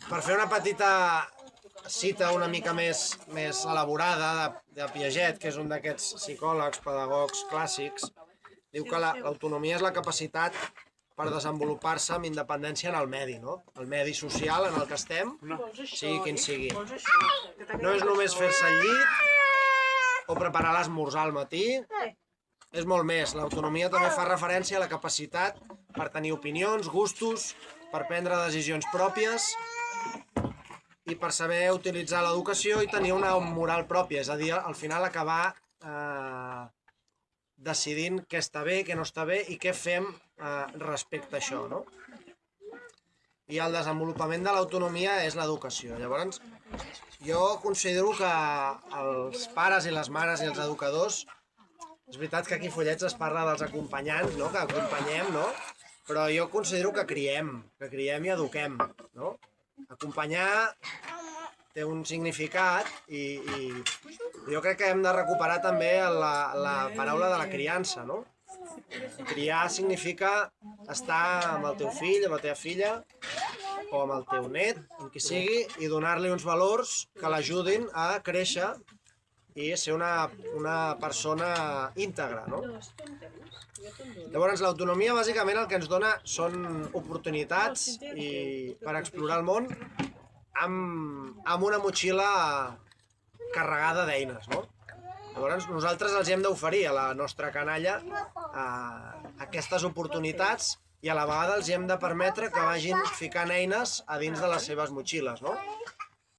Per fer una petita cita una mica més elaborada de Piaget, que és un d'aquests psicòlegs, pedagogs clàssics, diu que l'autonomia és la capacitat per desenvolupar-se amb independència en el medi, no? El medi social en el que estem, sigui quin sigui. No és només fer-se al llit o preparar l'esmorzar al matí, és molt més. L'autonomia també fa referència a la capacitat per tenir opinions, gustos, per prendre decisions pròpies i per saber utilitzar l'educació i tenir una moral pròpia, és a dir, al final acabar decidint què està bé, què no està bé i què fem respecte a això, no? I el desenvolupament de l'autonomia és l'educació. Llavors, jo considero que els pares i les mares i els educadors, és veritat que aquí a Follets es parla dels acompanyants, no? Que acompanyem, no? Però jo considero que criem i eduquem, no? Acompanyar té un significat i jo crec que hem de recuperar també la paraula de la criança, no? Criar significa estar amb el teu fill, amb la teva filla, o amb el teu net, amb qui sigui, i donar-li uns valors que l'ajudin a créixer i ser una persona íntegra, no? Llavors, l'autonomia bàsicament el que ens dona són oportunitats per explorar el món amb una motxilla carregada d'eines, no? Llavors, nosaltres els hem d'oferir a la nostra canalla aquestes oportunitats i a la vegada els hem de permetre que vagin ficant eines a dins de les seves motxilles, no?